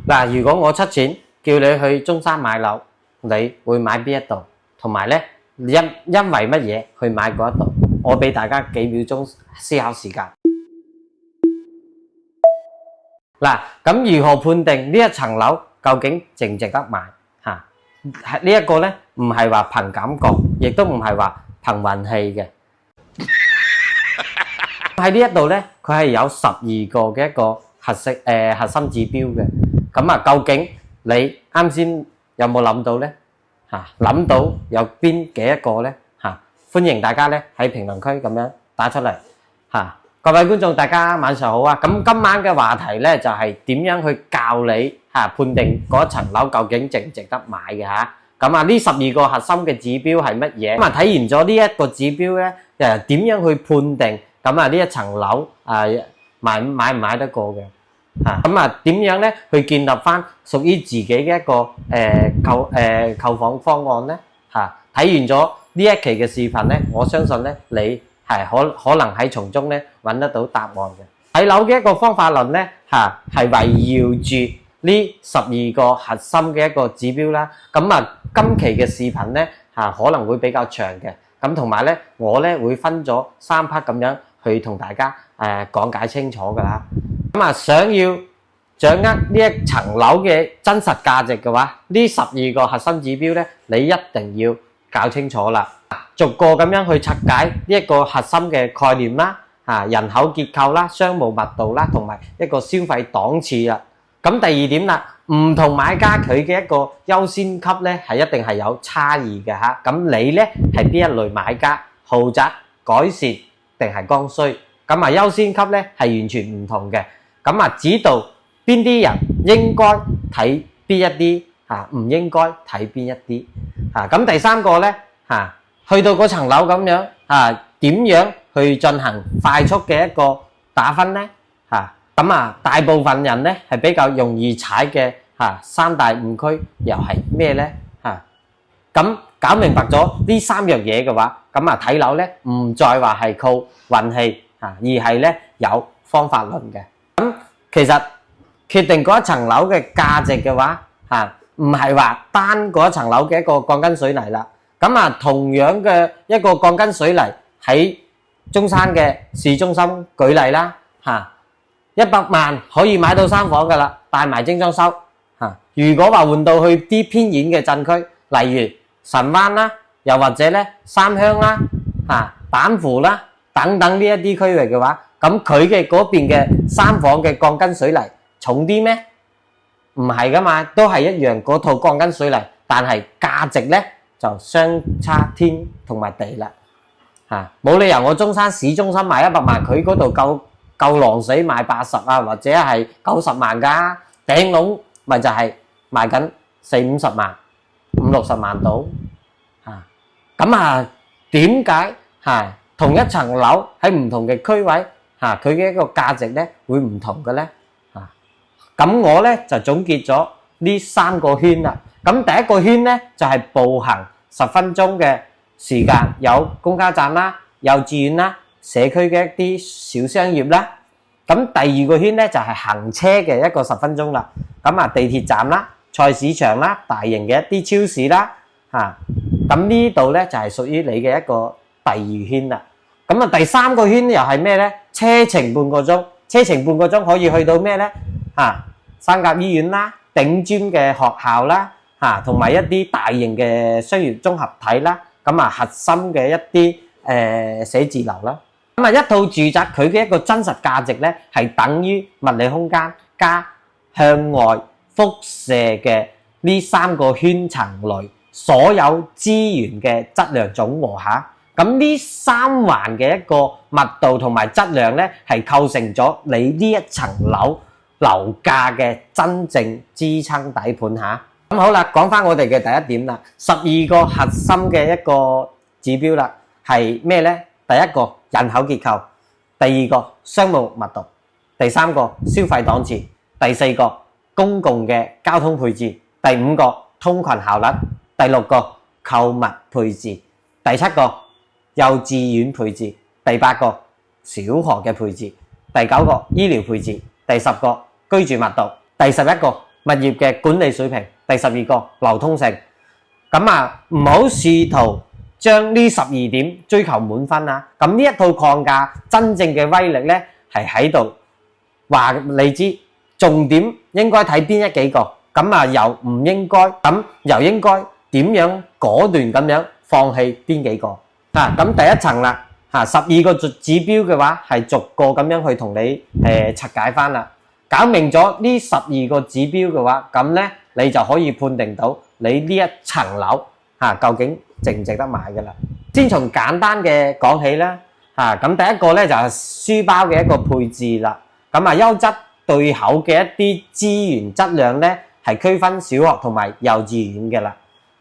嗱，如果我出錢叫你去中山買樓，你會買邊一度？同埋咧，因為乜嘢去買嗰一度？我俾大家幾秒鐘思考時間。嗱，咁如何判定呢一層樓究竟值唔值得買？嚇，呢一個咧唔係話憑感覺，亦都唔係話憑運氣嘅。喺呢一度咧，佢係有12個嘅一個核心指標嘅。咁啊，究竟你啱先有冇諗到咧？諗到有邊幾一個咧？歡迎大家咧喺評論區咁樣打出嚟。各位觀眾，大家晚上好啊！咁今晚嘅話題咧就係點樣去教你判定嗰層樓究竟值唔值得買嘅嚇。咁啊，呢12個核心嘅指標係乜嘢？咁啊，睇完咗呢一個指標咧，點樣去判定咁啊呢一層樓買唔買得過嘅？咁啊，點樣咧去建立翻屬於自己嘅一個購房方案咧？睇完咗呢一期嘅視頻咧，我相信咧你係可能喺從中咧揾得到答案嘅。睇樓嘅一個方法論咧，係圍繞住呢12個核心嘅一個指標啦。咁啊，今期嘅視頻咧可能會比較長嘅。咁同埋咧，我咧會分咗3 part 咁樣去同大家講解清楚噶啦。咁啊，想要掌握呢一層樓嘅真實價值嘅話，呢12個核心指標咧，你一定要搞清楚啦。逐個咁樣去拆解呢一個核心嘅概念啦，人口結構啦、商務密度啦，同埋一個消費檔次啦。咁第二點啦，唔同買家佢嘅一個優先級咧係一定係有差異嘅嚇。咁你咧係邊一類買家？豪宅、改善定係剛需？咁啊優先級咧係完全唔同嘅。咁啊知道邊啲人應該睇邊一啲唔應該睇邊一啲咁第三個咧去到嗰層樓咁樣點樣去進行快速嘅一個打分咧咁大部分人咧係比較容易踩嘅3大誤區又係咩咧咁搞明白咗呢3樣嘢嘅話，咁睇樓咧唔再話係靠運氣而係咧有方法論嘅。咁其實決定嗰一層樓嘅價值嘅話唔係話單嗰一層樓嘅一個鋼筋水泥啦。咁同樣嘅一個鋼筋水泥喺中山嘅市中心舉例啦100萬可以買到3房噶啦，帶埋精裝修如果話換到去啲偏遠嘅鎮區，例如神灣啦，又或者咧三鄉啦板湖啦等等呢一啲區域嘅話，咁佢嘅嗰邊嘅3房嘅鋼筋水泥重啲咩？唔係噶嘛，都係一樣嗰套鋼筋水泥，但係價值咧就相差天同埋地啦冇理由我中山市中心賣100萬，佢嗰度夠狼死賣80或者係90萬噶，頂籠咪就係賣緊40-50萬、50-60萬到咁點解同一層樓喺唔同嘅區位佢嘅一個價值咧會唔同嘅咧咁我咧就總結咗呢3個圈啦。咁第一個圈咧就係步行10分鐘嘅時間，有公交站啦、幼稚園啦、社區嘅一啲小商業啦。咁第二個圈咧就係行車嘅一個10分鐘啦。咁地鐵站啦、菜市場啦、大型嘅一啲超市啦咁呢度咧就係屬於你嘅一個第2圈啦。咁第3個圈又係咩咧？車程半個鐘，車程半個鐘可以去到咩咧？三甲醫院啦、頂尖嘅學校啦同埋一啲大型嘅商業綜合體啦，咁核心嘅一啲寫字樓啦。咁一套住宅佢嘅一個真實價值咧係等於物理空間加向外輻射嘅呢3個圈層內所有資源嘅質量總和下。咁呢3環嘅一個密度同埋質量咧係構成咗你呢一層樓價嘅真正支撐底盤下。咁好啦，講翻我哋嘅第一點啦，12個核心嘅一個指標啦，係咩咧？第一個人口結構，第二個商務密度，第3個消費檔次，第4個公共嘅交通配置，第5個通勤效率，第6個購物配置，第7個幼稚園配置，第8個小學嘅配置，第9個醫療配置，第10個居住密度，第11個物業嘅管理水平。第12個流通性。咁啊，唔好試圖將呢12點追求滿分啊！咁呢一套框架真正嘅威力咧，係喺度話你知重點應該睇邊幾個，咁啊又唔應該，咁又應該點樣果斷咁樣放棄邊幾個啊？咁第一層啦嚇，12個指標嘅話係逐個咁樣去同你拆解翻啦，搞明咗呢12個指標嘅話，咁咧你就可以判定到你呢一層樓究竟值唔值得買嘅啦。先從簡單嘅講起啦咁第一個咧就係書包嘅一個配置啦。咁啊優質對口嘅一啲資源質量咧係區分小學同埋幼稚園嘅啦。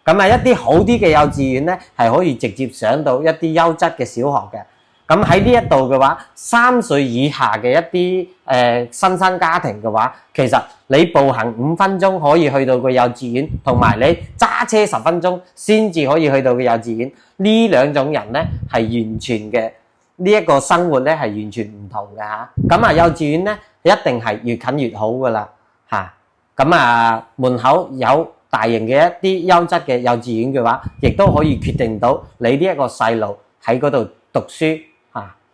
咁啊一啲好啲嘅幼稚園咧係可以直接上到一啲優質嘅小學嘅。咁喺呢一度嘅話，3歲以下嘅一啲新生家庭嘅話，其實你步行5分鐘可以去到個幼稚園，同埋你揸車10分鐘先至可以去到個幼稚園，呢兩種人咧係完全嘅呢一個生活咧係完全唔同嘅嚇。咁啊幼稚園咧一定係越近越好噶啦嚇。咁啊門口有大型嘅一啲優質嘅幼稚園嘅話，亦都可以決定到你呢一個細路喺嗰度讀書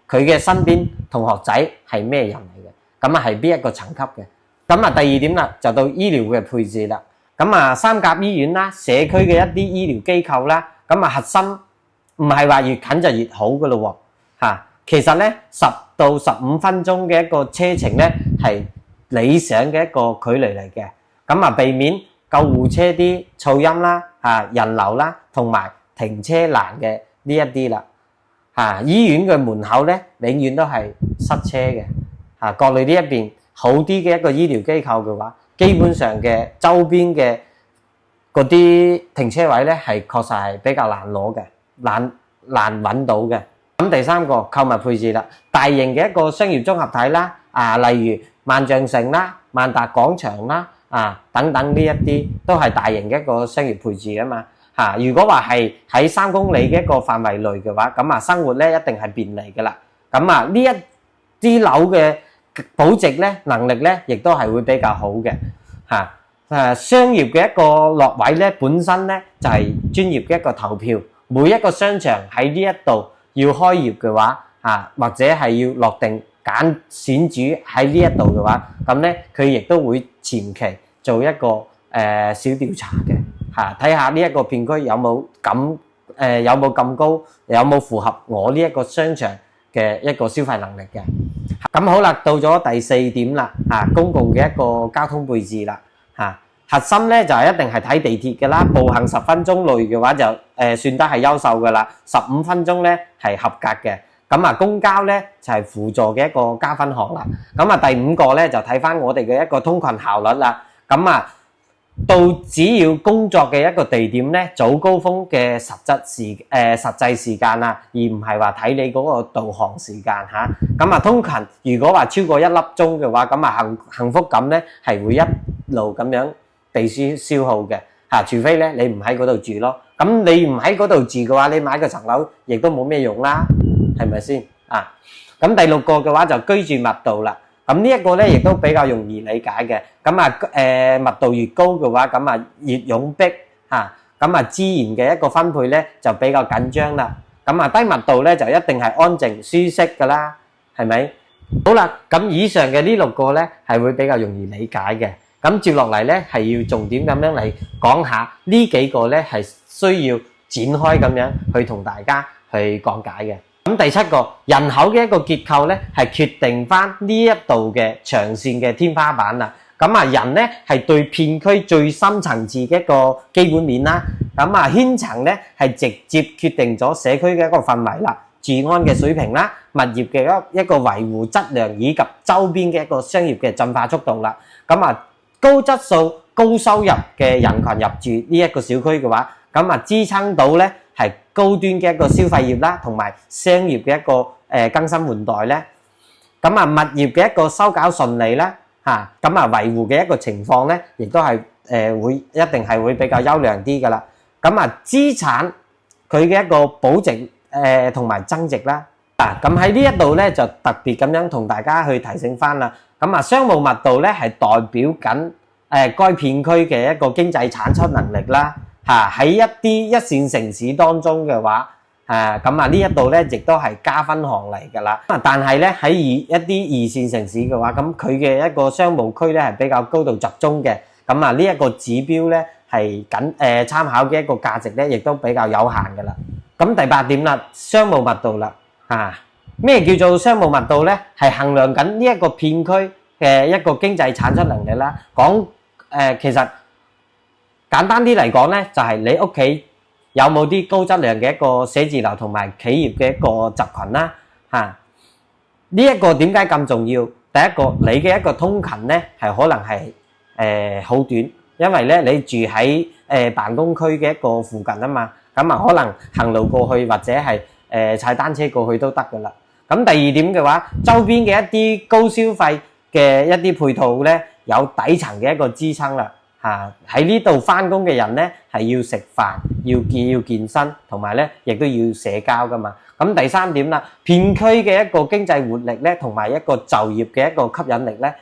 佢嘅身邊同學仔係咩人嚟嘅，咁啊係邊一個層級嘅。咁啊第二點啦，就到醫療嘅配置啦。咁啊三甲醫院啦，社區嘅一啲醫療機構啦，咁啊核心唔係話越近就越好嘅咯喎。其實咧10到15分鐘嘅一個車程咧係理想嘅一個距離嚟嘅。咁啊避免救護車啲噪音啦、人流啦，同埋停車難嘅呢一啲啦。醫院嘅門口咧，永遠都係塞車嘅。國內呢一邊好啲嘅一個醫療機構嘅話，基本上嘅周邊嘅嗰啲停車位咧，係確實係比較難攞嘅，難揾到嘅。咁第三個購物配置啦，大型嘅一個商業綜合體啦，例如萬象城啦、萬達廣場啦，等等呢一啲都係大型嘅一個商業配置啊嘛。如果話係喺3公里嘅一個範圍內嘅話，咁生活咧一定係便利嘅啦。咁呢一啲樓嘅保值咧能力咧，亦都係會比較好嘅。商業嘅一個落位咧，本身咧就係專業嘅一個投票。每一個商場喺呢一度要開業嘅話，或者係要落定選址喺呢一度嘅話，咁咧佢亦都會前期做一個小調查嘅。睇下呢一個片區有冇咁高，有冇符合我呢一個商場嘅一個消費能力嘅。咁好啦，到咗第4點啦，公共嘅一個交通配置啦。核心咧就係一定係睇地鐵嘅啦，步行10分鐘內嘅話就算得係優秀嘅啦，15分鐘咧係合格嘅。咁公交咧就係輔助嘅一個加分項啦。咁第5個咧就睇翻我哋嘅一個通勤效率啦。到只要工作嘅一個地點咧，早高峰嘅實際時間啊，而唔係話睇你嗰個導航時間嚇。通勤如果話超過1粒鐘嘅話，咁幸福感咧係會一路咁樣被消耗嘅除非咧你唔喺嗰度住咯。咁你唔喺嗰度住嘅話，你買個層樓亦都冇咩用啦，係咪先咁第6個嘅話就居住密度啦。咁呢一個咧亦都比較容易理解嘅。密度越高嘅話，越擁逼資源嘅一個分配咧就比較緊張啦。低密度咧就一定係安靜舒適噶啦，係咪？好啦，咁以上嘅呢6個咧係會比較容易理解嘅。咁接落嚟咧係要重點咁樣嚟講下呢幾個咧係需要展開咁樣去同大家去講解嘅。咁第7個人口嘅一個結構咧係決定翻呢一度嘅長線嘅天花板啦。人咧係對片區最深層次嘅一個基本面啦。圈層咧係直接決定咗社區嘅一個氛圍啦、治安嘅水平啦、物業嘅一個維護質量以及周邊嘅一個商業嘅進化速度啦。高質素、高收入嘅人群入住呢一個小區嘅話，支撐到咧係高端嘅一個消費業啦，同埋商業嘅一個更新換代咧。物業嘅一個收繳順利啦，維護嘅一個情況咧，亦都係一定係會比較優良啲噶啦。資產佢嘅一個保值同埋增值啦。喺呢一度咧就特別咁樣同大家去提醒翻啦。商務密度咧係代表緊該片區嘅一個經濟產出能力啦，喺一啲一線城市當中嘅話，咁呢一度咧亦都係加分項嚟㗎啦。但係咧喺一啲二線城市嘅話，咁佢嘅一個商務區咧係比較高度集中嘅，咁呢一個指標咧係參考嘅一個價值咧，亦都比較有限㗎啦。咁第8點啦，商務密度啦，咩叫做商務密度咧？係衡量緊呢一個片區嘅一個經濟產出能力啦。其實簡單啲嚟講咧，就係你屋企有冇啲高質量嘅一個寫字樓同埋企業嘅一個集群啦。呢一個點解咁重要？第一個，你嘅一個通勤咧係可能係好短，因為咧你住喺辦公區嘅一個附近啊嘛，咁可能行路過去或者係踩單車過去都得噶啦。咁第二點嘅話，周邊嘅一啲高消費嘅一啲配套咧，有底層嘅一個支撐啦。喺呢度翻工嘅人咧係要食飯、要健身，同埋咧亦都要社交噶嘛。咁第3點啦，片區嘅一個經濟活力咧，同埋一個就業嘅一個吸引力咧，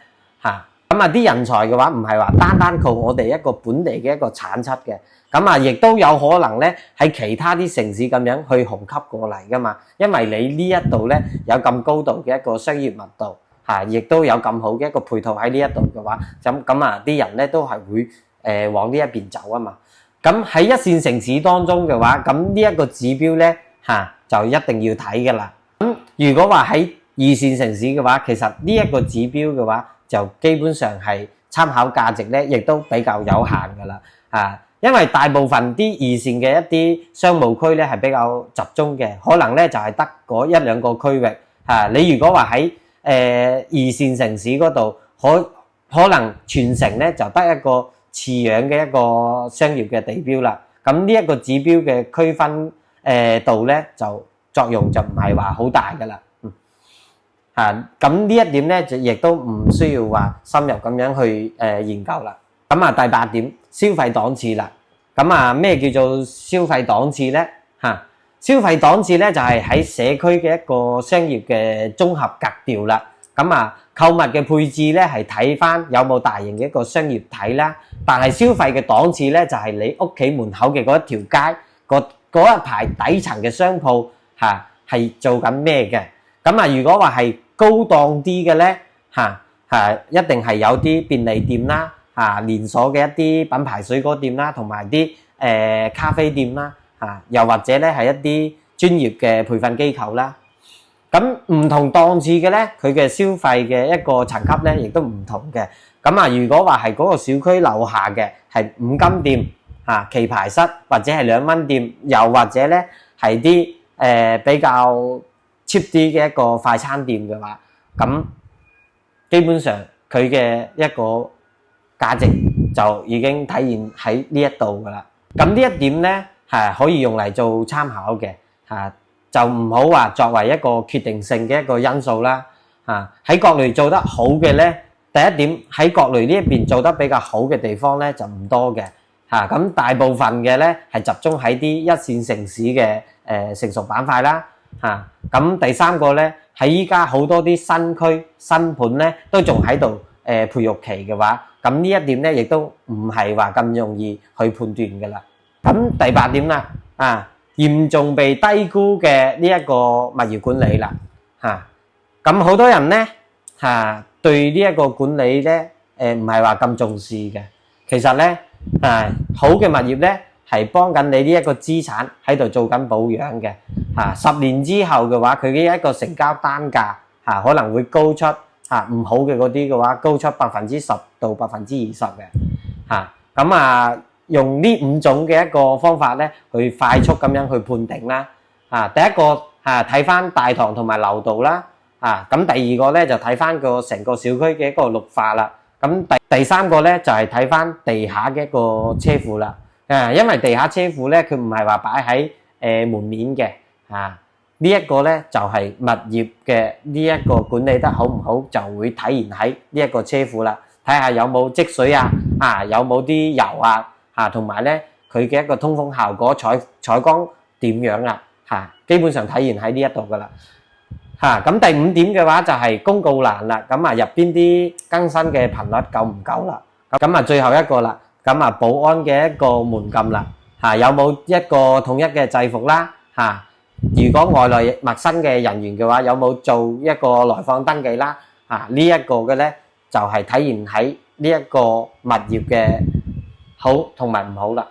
啲人才嘅話唔係話單單靠我哋一個本地嘅一個產出嘅，亦都有可能咧喺其他啲城市咁樣去虹吸過嚟噶嘛。因為你呢一度咧有咁高度嘅一個商業密度，亦都有咁好嘅一個配套喺呢一度嘅話，啲人咧都係會往呢一邊走啊嘛。咁喺一線城市當中嘅話，咁呢一個指標咧就一定要睇噶啦。咁如果話喺二線城市嘅話，其實呢一個指標嘅話就基本上係參考價值咧，亦都比較有限噶啦。因為大部分啲二線嘅一啲商務區咧係比較集中嘅，可能咧就係得嗰1、2個區域。你如果話喺二線城市嗰度，可能全城咧就得一個似樣嘅一個商業嘅地標啦。咁呢一個指標嘅區分度咧就作用就唔係話好大噶啦。咁呢一點咧就亦都唔需要話深入咁樣去研究啦。第8點，消費檔次啦。咩叫做消費檔次咧？消費檔次咧就係喺社區嘅一個商業嘅綜合格調啦。購物嘅配置咧係睇翻有冇大型嘅一個商業體啦。但係消費嘅檔次咧就係你屋企門口嘅嗰一條街，嗰一排底層嘅商鋪係做緊咩嘅？如果話係高檔啲嘅咧，一定係有啲便利店啦，連鎖嘅一啲品牌水果店啦，同埋啲咖啡店啦，又或者咧係一啲專業嘅培訓機構啦。咁唔同檔次嘅咧，佢嘅消費嘅一個層級咧，亦都唔同嘅。如果話係嗰個小區樓下嘅係五金店、棋牌室或者係2蚊店，又或者咧係啲比較 cheap 啲嘅一個快餐店嘅話，咁基本上佢嘅一個價值就已經體現喺呢一度噶啦。咁呢一點咧係可以用嚟做參考嘅，就唔好話作為一個決定性嘅一個因素啦。喺國內做得好嘅咧，第一點喺國內呢一邊做得比較好嘅地方咧就唔多嘅。咁大部分嘅咧係集中喺啲一線城市嘅成熟板塊啦。咁第3個咧喺依家好多啲新區新盤咧都仲喺度培育期嘅話，咁呢一點咧亦都唔係話咁容易去判斷嘅啦。咁第8點啦，嚴重被低估嘅呢一個物業管理啦。咁好多人咧對呢一個管理咧唔係話咁重視嘅。其實咧好嘅物業咧係幫緊你呢一個資產喺度做緊保養嘅。10年之後嘅話，佢嘅一個成交單價可能會高出唔好嘅嗰啲嘅話，高出10%到20%嘅。用呢5種嘅一個方法咧，去快速咁樣去判定啦。第一個睇翻大堂同埋樓道啦。咁第2個咧就睇翻個成個小區嘅一個綠化啦。咁第3個咧就係睇翻地下嘅一個車庫啦。因為地下車庫咧，佢唔係話擺喺門面嘅。呢一個咧就係物業嘅呢一個管理得好唔好，就會體現喺呢一個車庫啦。睇下有冇積水有冇啲油同埋咧佢嘅一個通風效果、採光點樣基本上體現喺呢一度噶啦。咁第5點嘅話就係公告欄啦。咁入邊啲更新嘅頻率夠唔夠啦？咁啊，最後一個啦，咁啊，保安嘅一個門禁啦，有冇一個統一嘅制服啦？如果外來陌生嘅人員嘅話，有冇做一個來訪登記啦？呢一個嘅咧就係體現喺呢一個物業嘅好同埋唔好啦。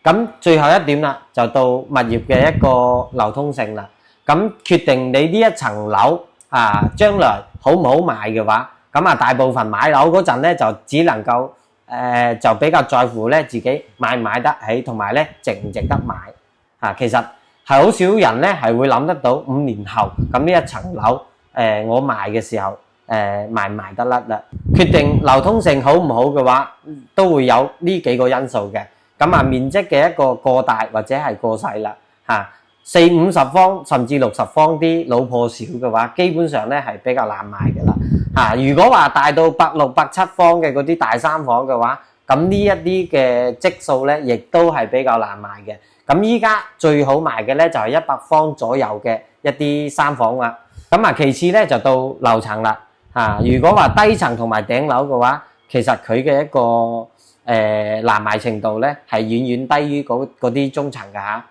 咁最後一點啦，就到物業嘅一個流通性啦。咁決定你呢一層樓將來好唔好賣嘅話，咁大部分買樓嗰陣咧就只能夠就比較在乎咧自己買唔買得起，同埋咧值唔值得買。其實係好少人咧係會諗得到5年後咁呢一層樓我賣嘅時候賣唔賣得甩啦。決定流通性好唔好嘅話，都會有呢幾個因素嘅。咁面積嘅一個過大或者係過細啦，40-50方甚至60方啲老破小嘅話，基本上咧係比較難賣嘅啦。如果話大到160、170方嘅嗰啲大三房嘅話，咁呢一啲嘅積數咧，亦都係比較難賣嘅。咁依家最好賣嘅咧就係100方左右嘅一啲三房啦。咁其次咧就到樓層啦。如果話低層同埋頂樓嘅話，其實佢嘅一個難賣程度咧係遠遠低於嗰啲中層嘅嚇。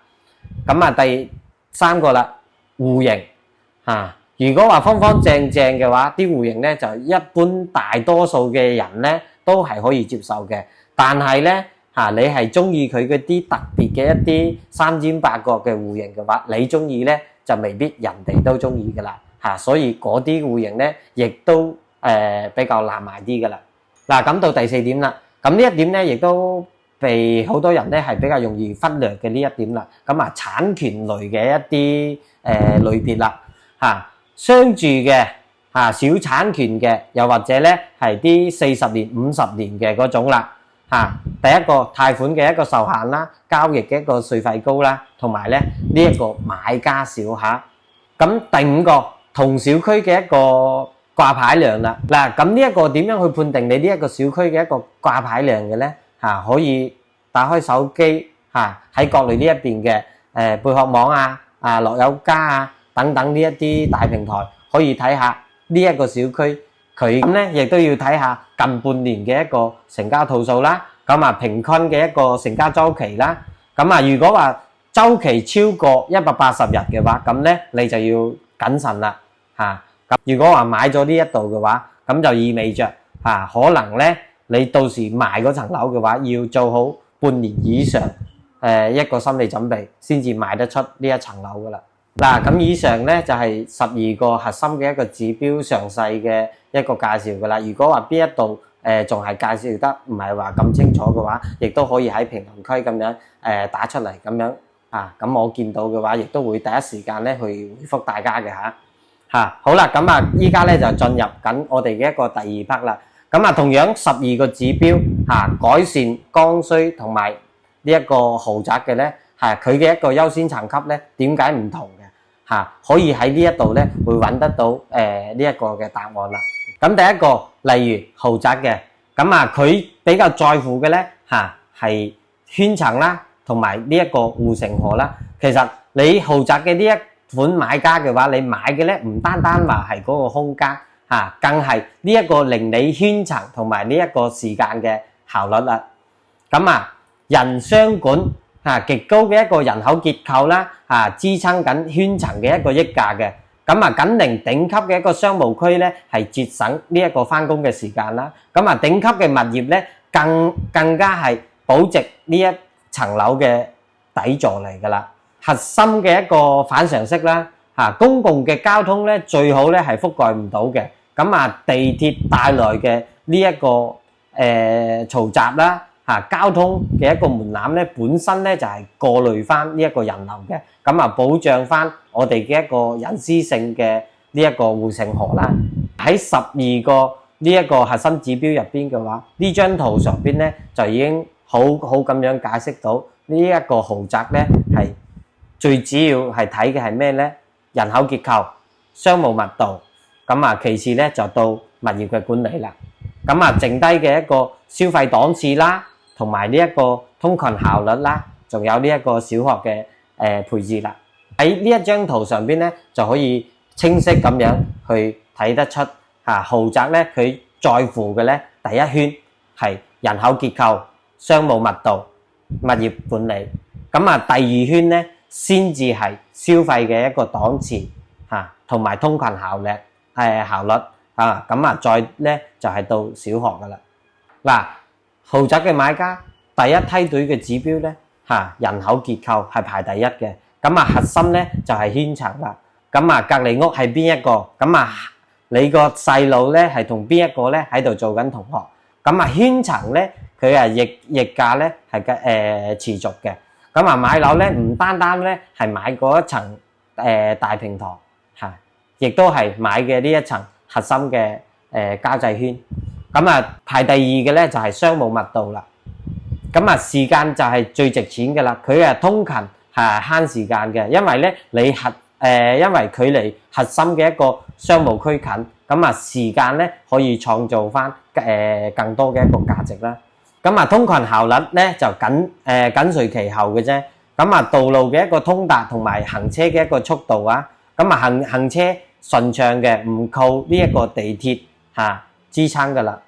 咁第三個啦，戶型如果話方方正正嘅話，啲戶型咧就一般大多數嘅人咧都係可以接受嘅。但係咧你係中意佢嗰啲特別嘅一啲三尖八角嘅戶型嘅話，你中意咧就未必人哋都中意噶啦所以嗰啲戶型咧亦都比較難賣啲噶啦。咁到第4點啦，咁呢一點咧亦都被好多人咧係比較容易忽略嘅呢一點啦。產權類嘅一啲類別啦商住嘅小產權嘅，又或者咧係啲40年、50年嘅嗰種啦第一個貸款嘅一個受限啦，交易嘅一個稅費高啦，同埋咧呢一個買家少咁第5個同小區嘅一個掛牌量啦。咁呢一個點樣去判定你呢一個小區嘅一個掛牌量嘅咧可以打開手機喺國內呢一邊嘅貝殼網樂友家等等呢一啲大平台，可以睇下呢一個小區佢咁咧，亦都要睇下近半年嘅一個成交套數啦。平均嘅一個成交周期啦。如果話周期超過180日嘅話，咁咧你就要謹慎啦咁如果話買咗呢一度嘅話，咁就意味着可能咧你到時賣嗰層樓嘅話，要做好半年以上一個心理準備，先至賣得出呢一層樓噶啦。咁以上咧就係12個核心嘅一個指標詳細嘅一個介紹噶啦。如果話邊一度仲係介紹得唔係話咁清楚嘅話，亦都可以喺評論區咁樣打出嚟咁樣咁我見到嘅話，亦都會第一時間咧去回覆大家嘅好啦，依家咧就進入緊我哋嘅一個第2 part 啦。同樣12個指標改善剛需同埋呢一個豪宅嘅咧佢嘅一個優先層級咧點解唔同嘅可以喺呢一度咧會揾得到呢一個嘅答案啦。咁第一個例如豪宅嘅佢比較在乎嘅咧係圈層啦，同埋呢一個護城河啦。其實你豪宅嘅呢一款買家嘅話，你買嘅咧唔單單話係嗰個空間更係呢一個令你圈層同埋呢一個時間嘅效率啦。人商管極高嘅一個人口結構啦支撐緊圈層嘅一個溢價嘅。緊鄰頂級嘅一個商務區咧係節省呢一個返工嘅時間啦。頂級嘅物業咧更加係保值呢一層樓嘅底座嚟噶啦。核心嘅一個反常識啦公共嘅交通咧最好咧係覆蓋唔到嘅。地鐵帶來嘅呢一個嘈雜啦交通嘅一個門檻咧本身咧就係過濾翻呢一個人流嘅，保障翻我哋嘅一個隱私性嘅呢一個護城河啦。喺12個呢一個核心指標入邊嘅話，呢張圖上邊咧就已經好咁樣解釋到呢一個豪宅咧係最主要係睇嘅係咩咧？人口結構、商務密度，其次咧就到物業嘅管理啦。剩低嘅一個消費檔次啦，同埋呢一個通勤效率啦，仲有呢一個小學嘅配置啦。喺呢一張圖上邊咧，就可以清晰咁樣去睇得出豪宅咧佢在乎嘅咧第一圈係人口結構、商務密度、物業管理。咁啊，第二圈咧先至係消費嘅一個檔次嚇，同埋通勤效率啊。咁啊，再咧就係到小學噶啦。嗱，豪宅嘅買家第一梯隊嘅指標咧嚇，人口結構係排第一嘅。咁啊，核心咧就係圈層啦。咁啊，隔離屋係邊一個？咁啊，你個細路咧係同邊一個咧喺度做緊同學？咁啊，圈層咧佢係逆價咧係持續嘅。咁啊，買樓咧唔單單咧係買嗰一層大平台嚇，亦都係買嘅呢一層核心嘅交際圈。咁啊，排第二嘅咧就係商務密度啦。咁啊，時間就係最值錢嘅啦。佢係通勤係慳時間嘅，因為咧你因為距離核心嘅一個商務區近，咁啊時間咧可以創造翻更多嘅一個價值啦。咁啊，通勤效率咧就緊隨其後嘅啫。咁啊，道路嘅一個通達同埋行車嘅一個速度啊，咁啊行車順暢嘅，唔靠呢一個地鐵支撐噶啦。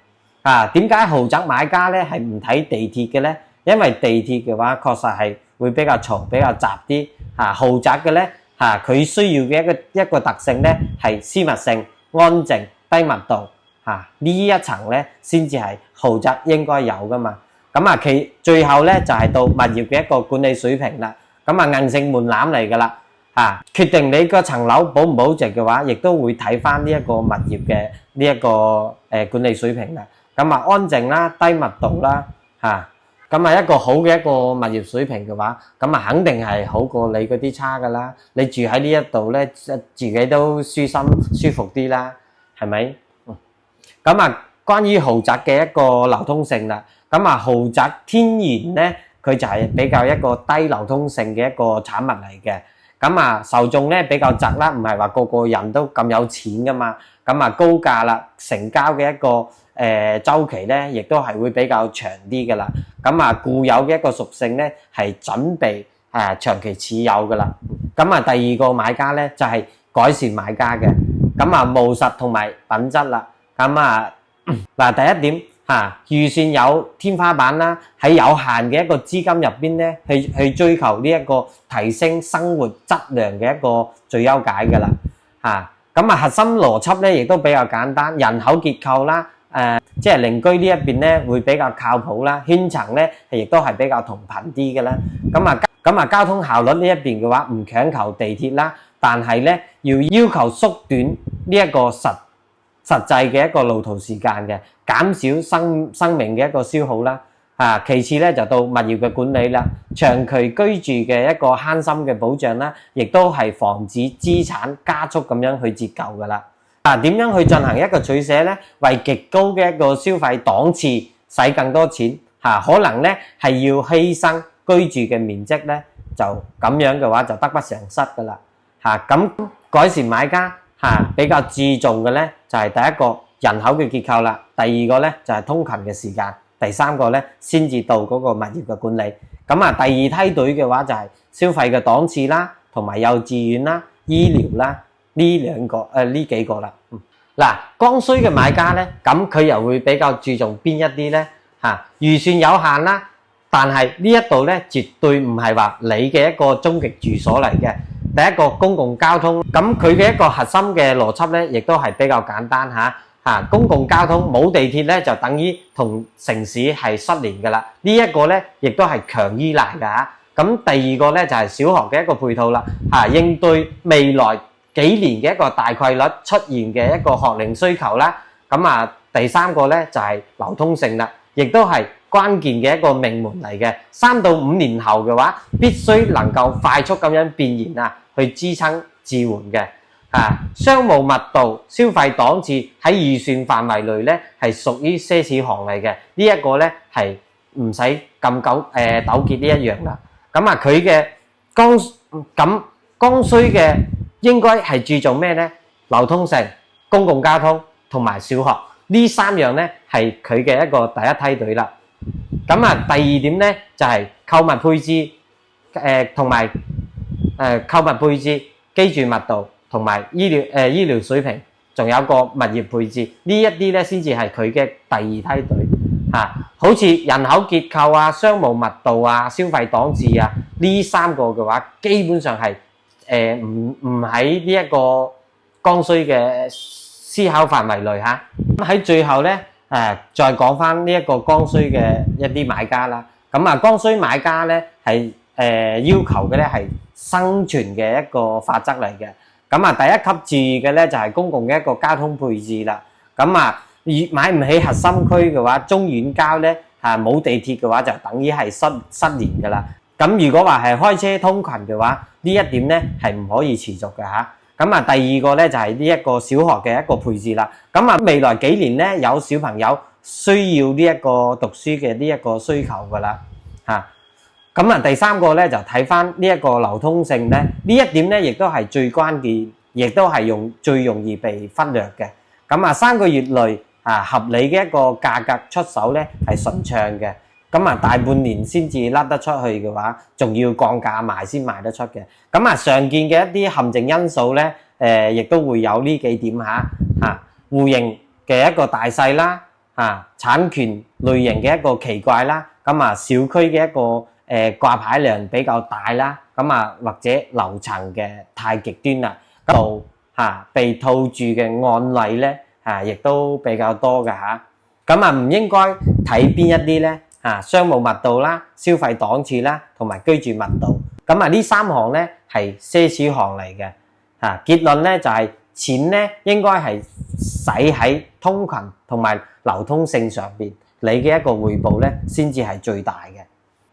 點解豪宅買家咧係唔睇地鐵嘅咧？因為地鐵嘅話確實係會比較嘈、比較雜啲。豪宅嘅咧佢需要嘅一個特性咧係私密性、安靜、低密度。呢一層咧先至係豪宅應該有噶嘛。咁啊，其最後咧就係到物業嘅一個管理水平啦。咁啊，硬性門檻嚟噶啦。決定你個層樓保唔保值嘅話，亦都會睇翻呢一個物業嘅呢一個管理水平啦。咁啊，安靜啦、低密度啦，咁啊一個好嘅一個物業水平嘅話，咁啊肯定係好過你嗰啲差噶啦。你住喺呢一度咧，自己都舒心舒服啲啦，係咪？咁啊，關於豪宅嘅一個流通性啦，咁啊豪宅天然咧，佢就係比較一個低流通性嘅一個產物嚟嘅。咁啊，受眾咧比較窄啦，唔係話個個人都咁有錢噶嘛。咁啊，高價啦，成交嘅一個週期咧，亦都係會比較長啲噶啦。咁啊，固有嘅一個屬性咧，係準備長期持有噶啦。咁啊，第二個買家咧就係改善買家嘅。咁啊，務實同埋品質啦。咁啊，嗱第一點預算有天花板啦，喺有限嘅一個資金入邊咧，去追求呢一個提升生活質量嘅一個最優解噶啦。咁啊，核心邏輯咧亦都比較簡單，人口結構啦，即係鄰居呢一邊咧會比較靠譜啦，圈層咧亦都係比較同頻啲嘅啦。咁啊，交通效率呢一邊嘅話唔強求地鐵啦，但係咧要求縮短呢一個實際嘅一個路途時間嘅，減少生命嘅一個消耗啦。其次咧就到物業嘅管理啦，長期居住嘅一個慳心嘅保障啦，亦都係防止資產加速咁樣去折舊噶啦。點樣去進行一個取捨咧？為極高嘅一個消費檔次使更多錢，可能咧係要犧牲居住嘅面積咧，就咁樣嘅話就得不償失噶啦。咁改善買家比較注重嘅咧就係第一個人口嘅結構啦，第二個咧就係通勤嘅時間，第三個咧先至到嗰個物業嘅管理。咁啊，第二梯隊嘅話就係消費嘅檔次啦，同埋幼稚園啦、醫療啦呢幾個啦。嗱，剛需嘅買家咧，咁佢又會比較注重邊一啲咧？預算有限啦，但係呢一度咧絕對唔係話你嘅一個終極住所嚟嘅。第一個公共交通，咁佢嘅一個核心嘅邏輯咧，亦都係比較簡單公共交通冇地鐵咧，就等於同城市係失聯㗎啦。呢一個咧，亦都係強依賴㗎。咁第二個咧就係小學嘅一個配套啦，應對未來幾年嘅一個大概率出現嘅一個學齡需求啦。咁啊，第三個咧就係流通性啦，亦都係關鍵嘅一個命門嚟嘅。3到5年後嘅話，必須能夠快速咁樣變現去支撐支援嘅。商務密度、消費檔次喺預算範圍內咧係屬於奢侈行嚟嘅。呢一個咧係唔使咁糾結呢一樣啦。咁啊，佢嘅剛需嘅應該係注重咩咧？流通性、公共交通同埋小學呢3樣咧係佢嘅一個第一梯隊啦。咁啊，第二點咧就係購物配置，同埋購物配置、居住密度同埋醫療水平，仲有個物業配置呢一啲咧先至係佢嘅第二梯隊。好似人口結構啊、商務密度啊、消費檔次啊呢三個嘅話，基本上係唔喺呢一個剛需嘅思考範圍內嚇。咁喺最後咧再講翻呢一個剛需嘅一啲買家啦。咁啊，剛需買家咧係要求嘅咧係生存嘅一個法則嚟嘅。咁啊，第一級住嘅咧就係公共嘅一個交通配置啦。咁啊，買唔起核心區嘅話，中遠郊咧冇地鐵嘅話，就等於係失聯㗎啦。咁如果話係開車通勤嘅話，呢一點咧係唔可以持續嘅嚇。咁啊，第二個咧就係呢一個小學嘅一個配置啦。咁啊，未來幾年咧有小朋友需要呢一個讀書嘅呢一個需求㗎啦嚇。咁啊，第三個咧就睇翻呢一個流通性咧，呢一點咧亦都係最關鍵，亦都係最容易被忽略嘅。咁啊，3個月內合理嘅一個價格出手咧係順暢嘅。咁啊，大半年先至甩得出去嘅話，仲要降價賣先賣得出嘅。咁啊，常見嘅一啲陷阱因素咧，亦都會有呢幾點戶型嘅一個大細啦，產權類型嘅一個奇怪啦，咁啊，小區嘅一個掛牌量比較大啦，咁啊或者樓層嘅太極端啦，度被套住嘅案例咧亦都比較多嘅嚇。咁啊，唔應該睇邊一啲咧？商務密度啦、消費檔次啦，同埋居住密度。咁啊，呢三項咧係奢侈項嚟嘅。結論咧就係錢咧應該係使喺通勤同埋流通性上邊，你嘅一個回報咧先至係最大嘅。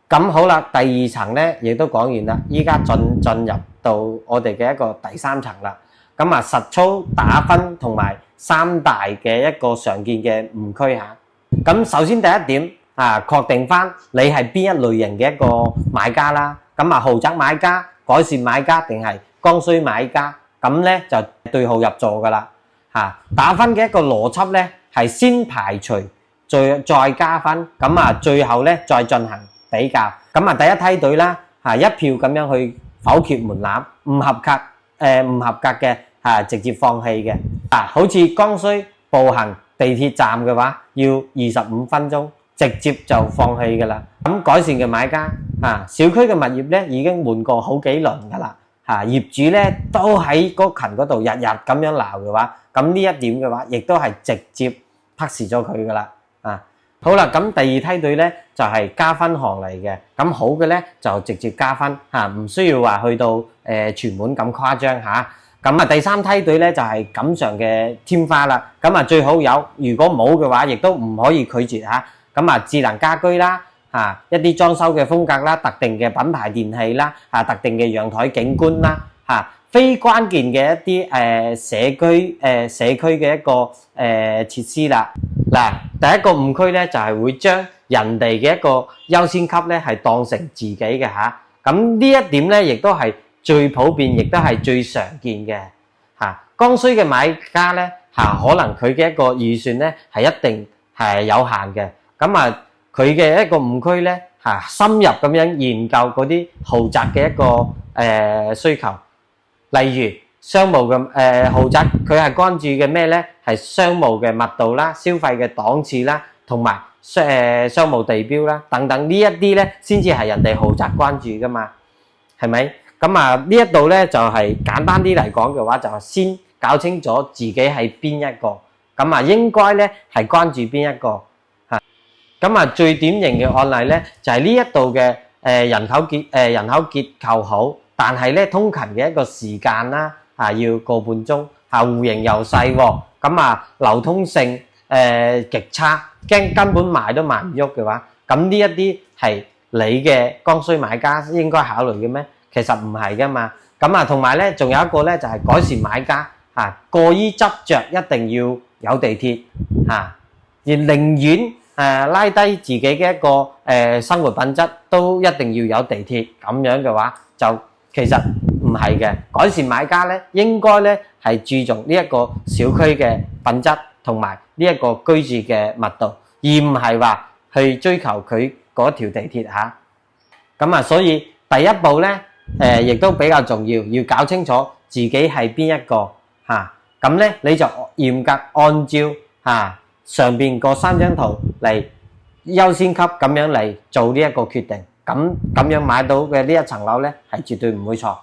咁好啦，第二層咧亦都講完啦，依家進入到我哋嘅一個第三層啦。咁啊，實操打分同埋三大嘅一個常見嘅誤區嚇。咁首先第一點確定翻你係邊一類型嘅一個買家啦。咁啊，豪宅買家、改善買家定係剛需買家，咁咧就對號入座噶啦。打分嘅一個邏輯咧係先排除再加分，咁啊最後咧再進行比較。咁啊，第一梯隊啦一票咁樣去否決門檻，唔合格嘅直接放棄嘅。好似剛需步行地鐵站嘅話，要25分鐘。直接就放棄㗎啦。咁改善嘅買家小區嘅物業咧已經換過好幾輪㗎啦。業主咧都喺嗰群嗰度日日咁樣鬧嘅話，咁呢一點嘅話，亦都係直接忽視咗佢㗎啦。好啦，咁第二梯隊咧就係加分項嚟嘅。咁好嘅咧就直接加分唔需要話去到全滿咁誇張嚇。咁啊，第三梯隊咧就係錦上嘅添花啦。咁啊，最好有，如果冇嘅話，亦都唔可以拒絕嚇。咁啊，智能家居啦，一啲裝修嘅風格啦，特定嘅品牌電器啦，特定嘅陽台景觀啦，非關鍵嘅一啲社區嘅一個設施啦。嗱，第一個誤區咧就係會將人哋嘅一個優先級咧係當成自己嘅嚇。咁呢一點咧亦都係最普遍，亦都係最常見嘅剛需嘅買家咧可能佢嘅一個預算咧係一定係有限嘅。咁啊，佢嘅一個誤區咧深入咁樣研究嗰啲豪宅嘅一個需求，例如商務嘅豪宅，佢係關注嘅咩咧？係商務嘅密度啦、消費嘅檔次啦，同埋商務地標啦等等，呢一啲咧先至係人哋豪宅關注噶嘛，係咪？咁啊，呢一度咧就係簡單啲嚟講嘅話，就係先搞清楚自己係邊一個，咁啊應該咧係關注邊一個。咁啊，最典型嘅案例咧，就係呢一度嘅人口結構好，但係咧通勤嘅一個時間啦，要個半鐘，戶型又細喎，咁啊流通性極差，根本賣都賣唔喐嘅話，咁呢一啲係你嘅剛需買家應該考慮嘅咩？其實唔係噶嘛。咁啊，同埋咧，仲有一個咧就係改善買家過於執着一定要有地鐵而寧願拉低自己嘅一個生活品質，都一定要有地鐵，咁樣嘅話就其實唔係嘅。改善買家咧應該咧係注重呢一個小區嘅品質同埋呢一個居住嘅密度，而唔係話去追求佢嗰條地鐵嚇。咁啊，所以第一步咧亦都比較重要，要搞清楚自己係邊一個嚇。咁咧你就嚴格按照上邊嗰3張圖嚟優先級咁樣嚟做呢一個決定，咁樣買到嘅呢一層樓咧係絕對唔會錯。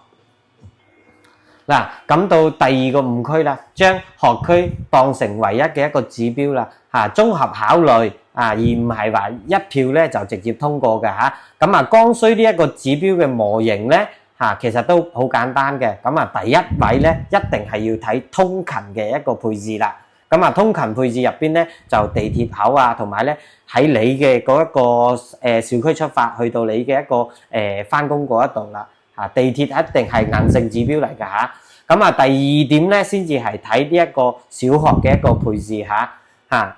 嗱，咁到第二個誤區啦，將學區當成唯一嘅一個指標啦，綜合考慮而唔係話一票咧就直接通過嘅嚇。咁剛需呢一個指標嘅模型咧其實都好簡單嘅。咁第一位咧一定係要睇通勤嘅一個配置啦。咁通勤配置入邊咧就地鐵口同埋咧喺你嘅嗰一個小區出發去到你嘅一個返工嗰一度啦。地鐵一定係硬性指標嚟㗎嚇。咁第二點咧先至係睇呢一個小學嘅一個配置嚇。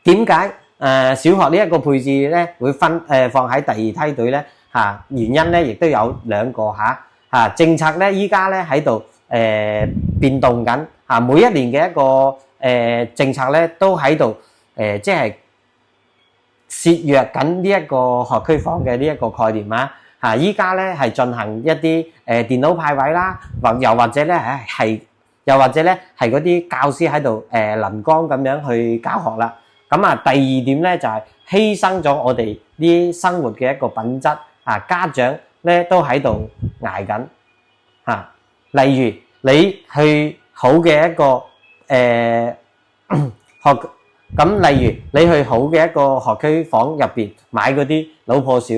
點解小學呢一個配置咧會放喺第二梯隊咧原因咧亦都有兩個政策咧依家咧喺度變動緊每一年嘅一個政策咧都喺度即係削弱緊呢一個學區房嘅呢一個概念依家咧係進行一啲電腦派位啦，又或者咧係嗰啲教師喺度輪崗咁樣去教學啦。咁第二點咧就係犧牲咗我哋啲生活嘅一個品質家長咧都喺度捱緊例如你去好嘅一個學咁，例如你去好嘅一個學區房入邊買嗰啲老破小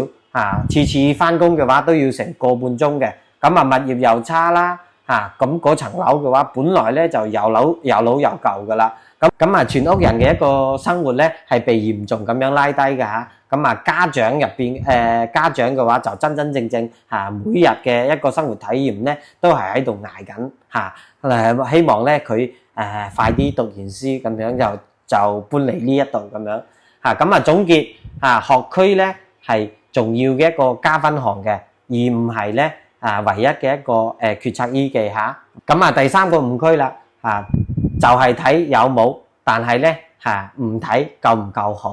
次次翻工嘅話都要成個半鐘嘅，咁物業又差啦咁嗰層樓嘅話本來咧就又老又舊噶啦，咁全屋人嘅一個生活咧係被嚴重咁樣拉低嘅咁家長入邊家長嘅話就真正每日嘅一個生活體驗咧都係喺度捱緊希望咧佢快啲讀完書咁樣就搬嚟呢一度咁樣咁總結學區咧係重要嘅一個加分項嘅，而唔係咧唯一嘅一個決策依據咁第三個誤區啦就係睇有冇，但係咧唔睇夠唔夠好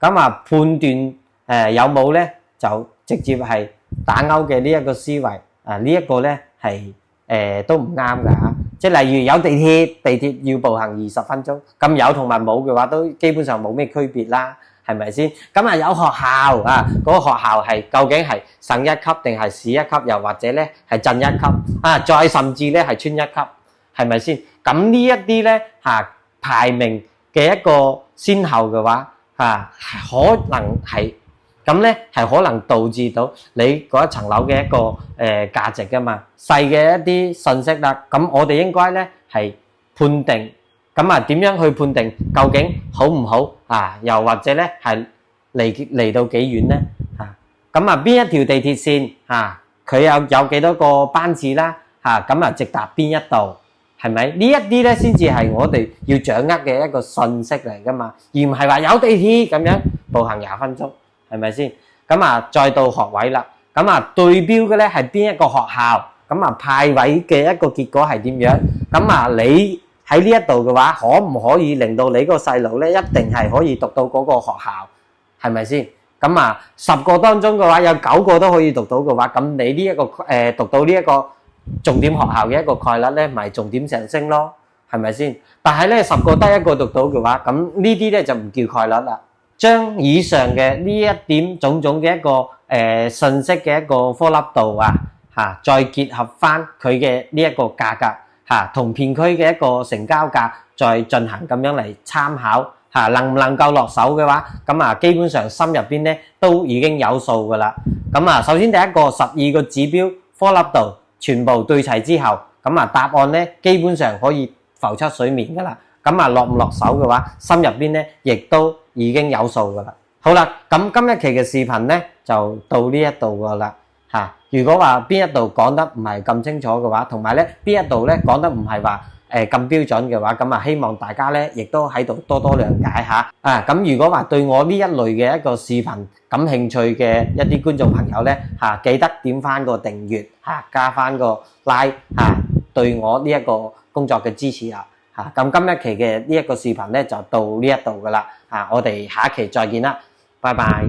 咁判斷有冇咧就直接係打勾嘅呢一個思維呢一個咧係都唔啱㗎即係例如有地鐵要步行20分鐘，咁有同埋冇嘅話都基本上冇咩區別啦，係咪先？咁有學校嗰個學校係究竟係省一級定係市一級，又或者咧係鎮一級再甚至咧係村一級，係咪先？咁呢一啲咧排名嘅一個先後嘅話可能係咁咧係可能導致到你嗰一層樓嘅一個價值噶嘛，細嘅一啲信息啦。咁我哋應該咧係判定咁點樣去判定究竟好唔好又或者咧係嚟到幾遠咧咁邊一條地鐵線佢有幾多個班次啦咁直達邊一度，係咪呢一啲咧先至係我哋要掌握嘅一個信息嚟噶嘛，而唔係話有地鐵咁樣步行20分鐘，係咪先？咁再到學位啦，咁對標嘅咧係邊一個學校，咁派位嘅一個結果係點樣？咁你喺呢一度嘅話，可唔可以令到你個細路咧一定係可以讀到嗰個學校，係咪先？咁10個當中嘅話，有9個都可以讀到嘅話，咁你呢一個讀到呢一個重點學校嘅一個概率咧，咪重點上升咯，係咪先？但係咧10個得1個讀到嘅話，咁呢啲咧就唔叫概率啦。將以上嘅呢一點種種嘅一個信息嘅一個顆粒度再結合翻佢嘅呢一個價格同片區嘅一個成交價再進行咁樣嚟參考能唔能夠落手嘅話，咁基本上心入邊咧都已經有數噶啦。咁首先第一個12個指標顆粒度全部對齊之後，咁答案咧基本上可以浮出水面噶啦。咁落唔落手嘅話，心入邊咧亦都已經有數噶啦。好啦，咁今一期嘅視頻咧就到呢一度噶啦如果話邊一度講得唔係咁清楚嘅話，同埋咧邊一度咧講得唔係話咁標準嘅話，咁希望大家咧亦都喺度多多諒解下咁如果話對我呢一類嘅一個視頻感興趣嘅一啲觀眾朋友咧記得點翻個訂閱加翻個 like 對我呢一個工作嘅支持啦。咁今一期嘅呢一個視頻咧就到呢一度噶啦我哋下一期再見啦，拜拜。